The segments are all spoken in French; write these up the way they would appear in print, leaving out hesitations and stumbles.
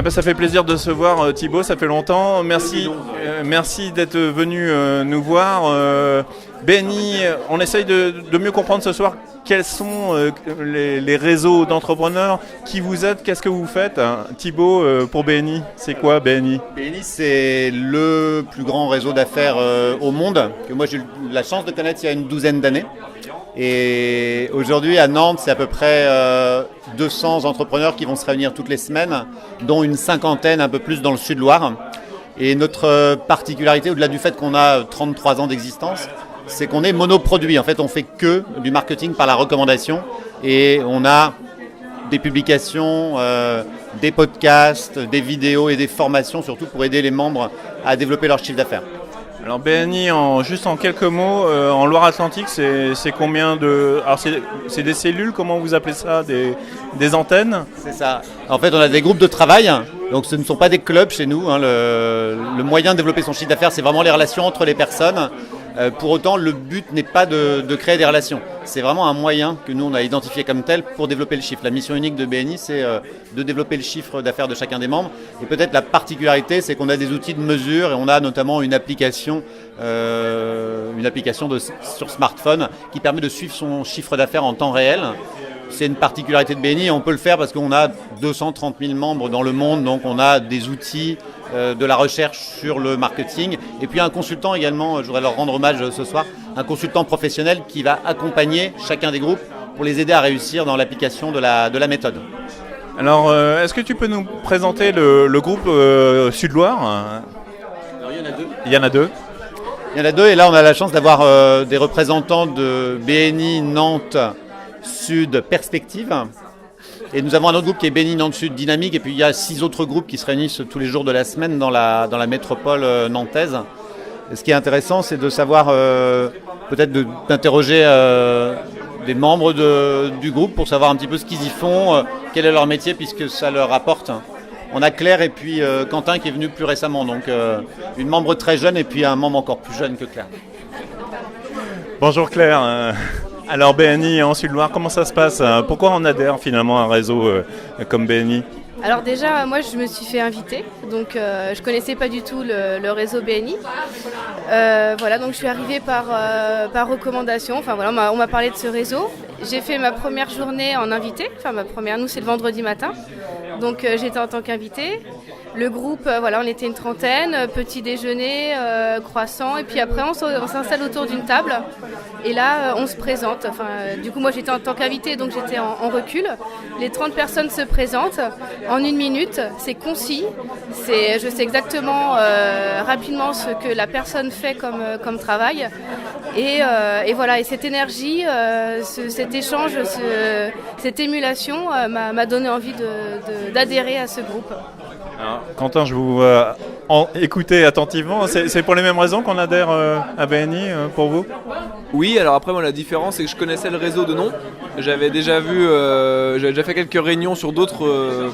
Ah bah, ça fait plaisir de se voir, Thibaut, ça fait longtemps. Merci d'être venu nous voir. BNI, on essaye de mieux comprendre ce soir quels sont les réseaux d'entrepreneurs qui vous aident, qu'est-ce que vous faites, hein. Thibaut, pour BNI, c'est quoi BNI? BNI, c'est le plus grand réseau d'affaires au monde, que moi j'ai eu la chance de connaître il y a une douzaine d'années. Et aujourd'hui à Nantes, c'est à peu près 200 entrepreneurs qui vont se réunir toutes les semaines, dont une cinquantaine un peu plus dans le Sud-Loire. Et notre particularité, au-delà du fait qu'on a 33 ans d'existence, c'est qu'on est monoproduit. En fait, on fait que du marketing par la recommandation et on a des publications, des podcasts, des vidéos et des formations, surtout pour aider les membres à développer leur chiffre d'affaires. Alors BNI, juste en quelques mots, en Loire-Atlantique, c'est combien de... Alors c'est des cellules, comment vous appelez ça, des antennes? C'est ça. En fait, on a des groupes de travail, donc ce ne sont pas des clubs chez nous. Le moyen de développer son chiffre d'affaires, c'est vraiment les relations entre les personnes. Pour autant, le but n'est pas de créer des relations. C'est vraiment un moyen que nous, on a identifié comme tel pour développer le chiffre. La mission unique de BNI, c'est de développer le chiffre d'affaires de chacun des membres. Et peut-être la particularité, c'est qu'on a des outils de mesure et on a notamment une application sur smartphone qui permet de suivre son chiffre d'affaires en temps réel. C'est une particularité de BNI et on peut le faire parce qu'on a 230 000 membres dans le monde, donc on a des outils de la recherche sur le marketing. Et puis un consultant également, je voudrais leur rendre hommage ce soir, un consultant professionnel qui va accompagner chacun des groupes pour les aider à réussir dans l'application de la méthode. Alors, est-ce que tu peux nous présenter le groupe Sud-Loire? Alors, il y en a deux. Il y en a deux. Il y en a deux et là on a la chance d'avoir des représentants de BNI Nantes Sud Perspective. Et nous avons un autre groupe qui est BNI Nantes Sud Dynamique. Et puis il y a 6 autres groupes qui se réunissent tous les jours de la semaine dans la métropole nantaise. Et ce qui est intéressant, c'est de savoir, peut-être d'interroger des membres du groupe pour savoir un petit peu ce qu'ils y font, quel est leur métier, puisque ça leur apporte. On a Claire et puis Quentin qui est venu plus récemment. Donc une membre très jeune et puis un membre encore plus jeune que Claire. Bonjour Claire. Alors BNI en Sud-Loire, comment ça se passe? Pourquoi on adhère finalement à un réseau comme BNI? Alors déjà, moi je me suis fait inviter, donc je connaissais pas du tout le réseau BNI. Voilà, donc je suis arrivée par recommandation. Enfin voilà, on m'a parlé de ce réseau. J'ai fait ma première journée en invité. Enfin ma première, nous c'est le vendredi matin. Donc j'étais en tant qu'invitée. Le groupe, voilà, on était une trentaine, petit déjeuner, croissant, et puis après on s'installe autour d'une table. Et là, on se présente. Enfin, du coup, moi j'étais en tant qu'invitée, donc j'étais en recul. Les 30 personnes se présentent en 1 minute. C'est concis. Je sais exactement rapidement ce que la personne fait comme travail. Et voilà. Et cette énergie, cet échange, cette émulation m'a donné envie d'adhérer à ce groupe. Alors, Quentin, je vous écoutez attentivement. C'est pour les mêmes raisons qu'on adhère à BNI pour vous? Oui, alors après moi la différence c'est que je connaissais le réseau de nom. J'avais déjà fait quelques réunions sur d'autres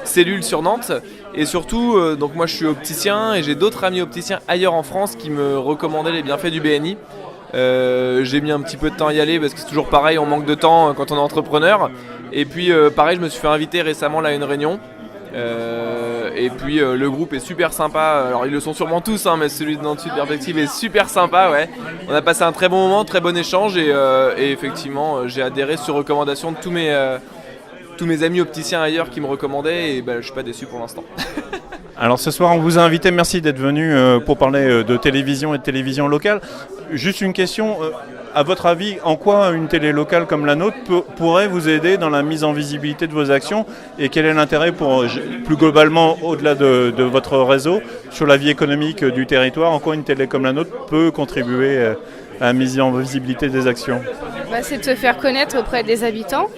cellules sur Nantes. Et surtout, donc moi je suis opticien et j'ai d'autres amis opticiens ailleurs en France qui me recommandaient les bienfaits du BNI. J'ai mis un petit peu de temps à y aller parce que c'est toujours pareil, on manque de temps quand on est entrepreneur. Et puis pareil, je me suis fait inviter récemment là à une réunion. Et puis le groupe est super sympa. Alors ils le sont sûrement tous, mais celui de Nantes Sud Perspective est super sympa. Ouais. On a passé un très bon moment, très bon échange et effectivement j'ai adhéré sur recommandation de tous mes amis opticiens ailleurs qui me recommandaient et je suis pas déçu pour l'instant. Alors ce soir on vous a invité, merci d'être venu pour parler de télévision et de télévision locale. Juste une question, à votre avis, en quoi une télé locale comme la nôtre pourrait vous aider dans la mise en visibilité de vos actions et quel est l'intérêt pour, plus globalement, au-delà de votre réseau, sur la vie économique du territoire, en quoi une télé comme la nôtre peut contribuer à la mise en visibilité des actions? C'est de se faire connaître auprès des habitants.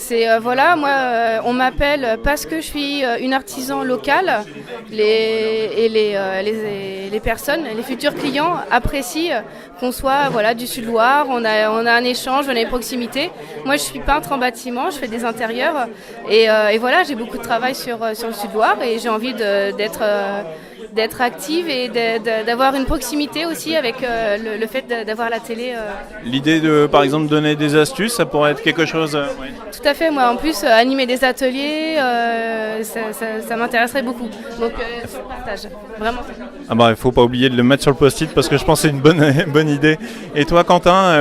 C'est voilà, moi on m'appelle parce que je suis une artisan locale. Les personnes, les futurs clients apprécient qu'on soit du Sud-Loire. On a un échange, on a une proximité. Moi je suis peintre en bâtiment, je fais des intérieurs et voilà, j'ai beaucoup de travail sur le Sud-Loire et j'ai envie d'être d'être active et d'avoir une proximité aussi avec le fait d'avoir la télé. L'idée de, par exemple, donner des astuces, ça pourrait être quelque chose... ouais. Tout à fait, moi en plus animer des ateliers, ça m'intéresserait beaucoup. Donc je le partage, vraiment. Ah bah, il ne faut pas oublier de le mettre sur le post-it parce que je pense que c'est une bonne idée. Et toi Quentin,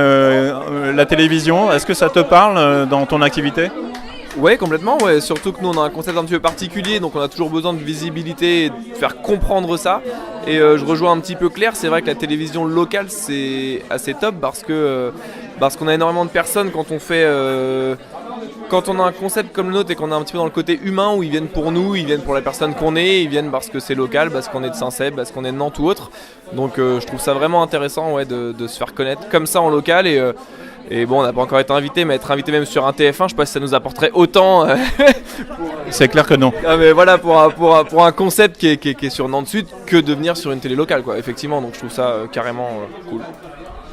la télévision, est-ce que ça te parle dans ton activité ? Ouais, complètement, ouais. Surtout que nous on a un concept un petit peu particulier, donc on a toujours besoin de visibilité et de faire comprendre ça. Et je rejoins un petit peu Claire, c'est vrai que la télévision locale c'est assez top parce qu'on a énormément de personnes quand on fait... Quand on a un concept comme le nôtre et qu'on est un petit peu dans le côté humain où ils viennent pour nous, ils viennent pour la personne qu'on est, ils viennent parce que c'est local, parce qu'on est de Saint-Cep, parce qu'on est de Nantes ou autre. Donc je trouve ça vraiment intéressant ouais, de se faire connaître comme ça en local et bon, on n'a pas encore été invité, mais être invité même sur un TF1, je sais pas si ça nous apporterait autant. C'est clair que non. Ah mais voilà, pour un concept qui est sur Nantes Sud que de venir sur une télé locale, quoi, effectivement. Donc je trouve ça carrément cool.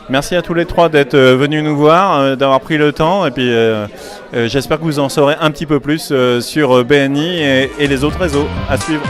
Merci à tous les trois d'être venus nous voir, d'avoir pris le temps et puis j'espère que vous en saurez un petit peu plus sur BNI et les autres réseaux à suivre.